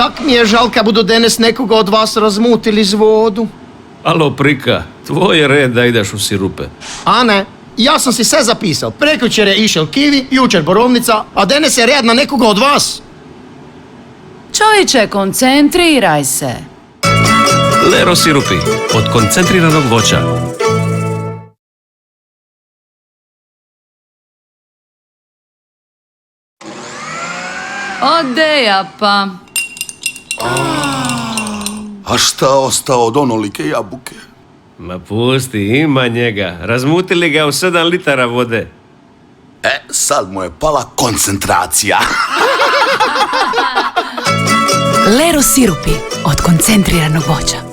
Tak mi je žal kad budu danas nekoga od vas razmutili z vodu. Alo, Prika, tvoj je red da ideš u sirupe. A ne, ja sam si sve zapisao. Prekjučer je išel kivi, jučer borovnica, a danas je red na nekoga od vas. Čovječe, koncentriraj se. Lero sirupi, od koncentriranog voća. Odeja pa. A šta ostao od onolike jabuke? Ma pusti, ima njega. Razmutili ga u 7 litara vode. Sad mu je pala koncentracija. Lero sirupi od koncentriranog voća.